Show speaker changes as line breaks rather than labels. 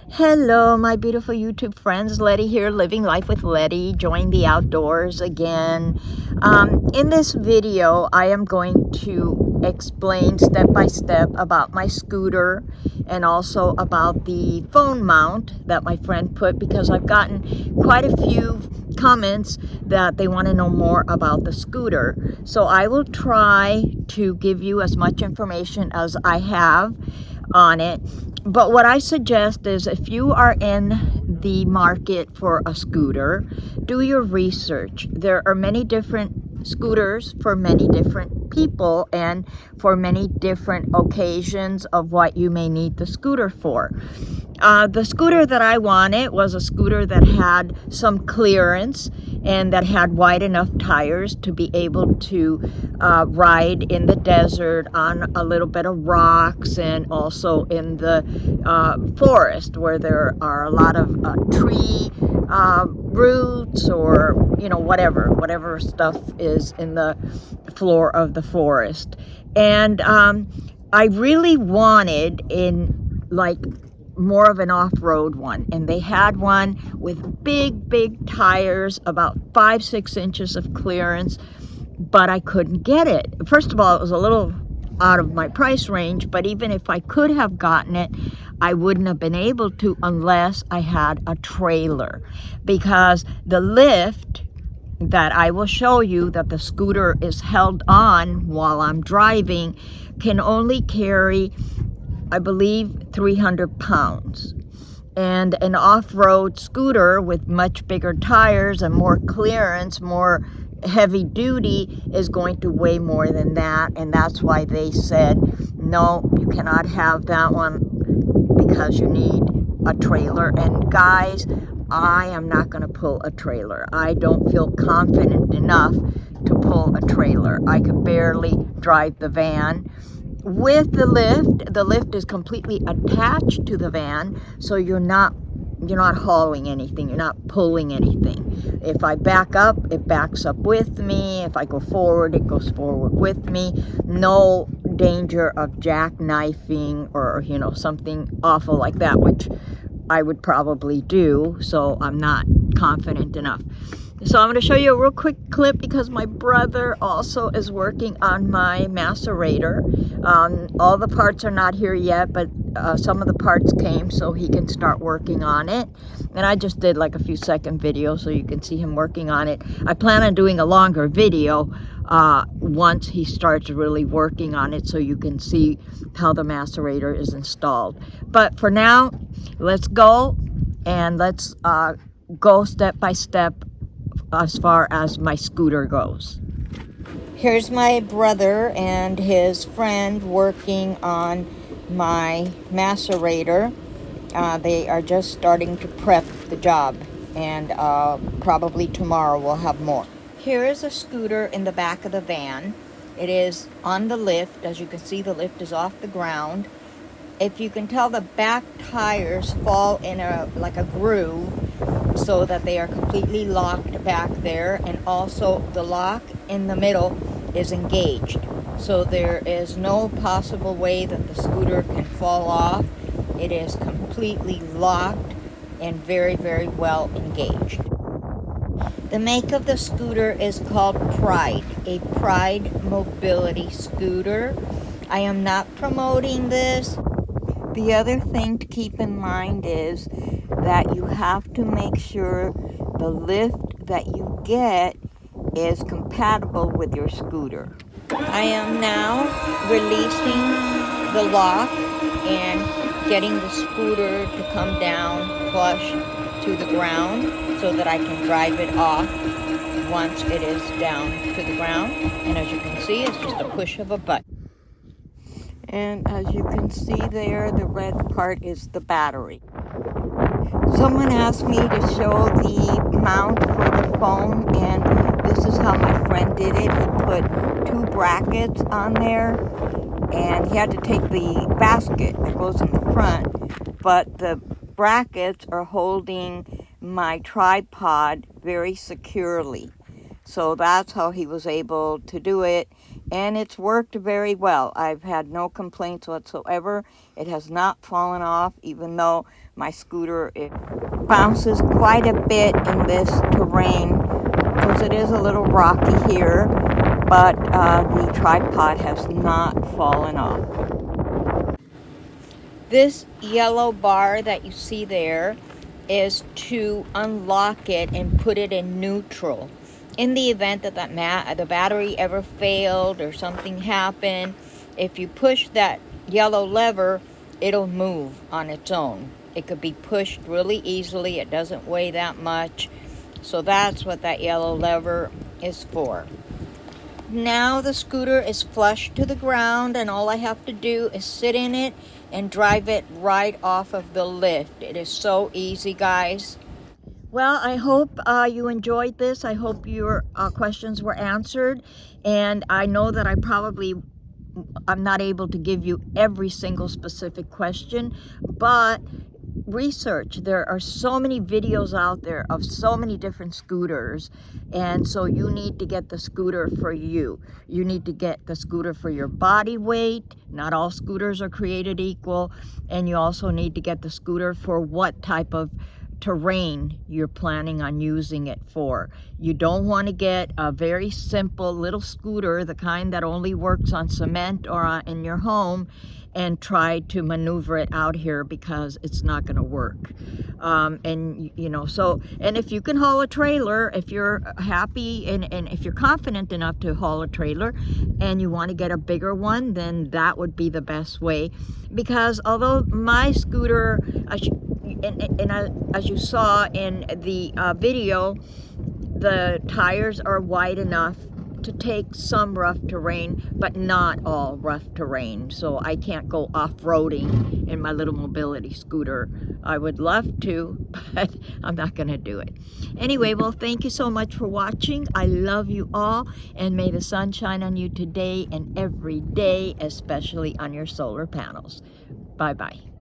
Hello, my beautiful YouTube friends. Letty here, Living Life with Letty. Join the outdoors again. In this video, I am going to explain step by step about my scooter and also about the phone mount that my friend put, because I've gotten quite a few comments that they want to know more about the scooter. So I will try to give you as much information as I have on it. But what I suggest is, if you are in the market for a scooter, do your research. There are many different scooters for many different people and for many different occasions of what you may need the scooter for. The scooter that I wanted was a scooter that had some clearance and that had wide enough tires to be able to ride in the desert on a little bit of rocks, and also in the forest where there are a lot of tree roots, or whatever stuff is in the floor of the forest. And I really wanted more of an off-road one, and they had one with big tires, about 5-6 inches of clearance, but I couldn't get it. First of all, it was a little out of my price range, but even if I could have gotten it, I wouldn't have been able to unless I had a trailer, because the lift that I will show you that the scooter is held on while I'm driving can only carry, I believe, 300 pounds. And an off-road scooter with much bigger tires and more clearance, more heavy duty, is going to weigh more than that. And that's why they said, no, you cannot have that one because you need a trailer. And guys, I am not going to pull a trailer. I don't feel confident enough to pull a trailer. I could barely drive the van. With the lift is completely attached to the van, so you're not hauling anything, you're not pulling anything. If I back up, it backs up with me. If I go forward, it goes forward with me. No danger of jackknifing or something awful like that, which I would probably do, so I'm not confident enough. So I'm going to show you a real quick clip, because my brother also is working on my macerator. All the parts are not here yet, but some of the parts came, so he can start working on it. And I just did like a few second video so you can see him working on it. I plan on doing a longer video once he starts really working on it, so you can see how the macerator is installed. But for now, let's go, and let's go step by step as far as my scooter goes. Here's my brother and his friend working on my macerator. They are just starting to prep the job, and probably tomorrow we'll have more. Here is a scooter in the back of the van. It is on the lift. As you can see, the lift is off the ground. If you can tell, the back tires fall in a groove, so that they are completely locked back there, and also the lock in the middle is engaged, so there is no possible way that the scooter can fall off. It is completely locked and very well engaged. The make of the scooter is called Pride, a Pride mobility scooter. I am not promoting this. The other thing to keep in mind is that you have to make sure the lift that you get is compatible with your scooter. I am now releasing the lock and getting the scooter to come down flush to the ground so that I can drive it off once it is down to the ground. And as you can see, it's just a push of a button. And as you can see there, the red part is the battery. Someone asked me to show the mount for the phone, and this is how my friend did it. He put 2 brackets on there, and he had to take the basket that goes in the front, but the brackets are holding my tripod very securely. So that's how he was able to do it. and it's worked very well. I've had no complaints whatsoever. It has not fallen off, even though my scooter it bounces quite a bit in this terrain because it is a little rocky here, but the tripod has not fallen off. This yellow bar that you see there is to unlock it and put it in neutral. In the event that the battery ever failed or something happened, if you push that yellow lever, it'll move on its own. It could be pushed really easily. It doesn't weigh that much. So that's what that yellow lever is for. Now the scooter is flush to the ground, and all I have to do is sit in it and drive it right off of the lift. It is so easy, guys. Well, I hope you enjoyed this. I hope your questions were answered. And I know that I'm not able to give you every single specific question, but research. There are so many videos out there of so many different scooters, and so you need to get the scooter for you. You need to get the scooter for your body weight. Not all scooters are created equal, and you also need to get the scooter for what type of terrain you're planning on using it for. You don't want to get a very simple little scooter, the kind that only works on cement or in your home, and try to maneuver it out here, because it's not going to work. And if you can haul a trailer, if you're happy and if you're confident enough to haul a trailer and you want to get a bigger one, then that would be the best way. Because although my scooter, as you saw in the video, the tires are wide enough to take some rough terrain, but not all rough terrain. So I can't go off-roading in my little mobility scooter. I would love to, but I'm not going to do it. Anyway, well, thank you so much for watching. I love you all, and may the sun shine on you today and every day, especially on your solar panels. Bye-bye.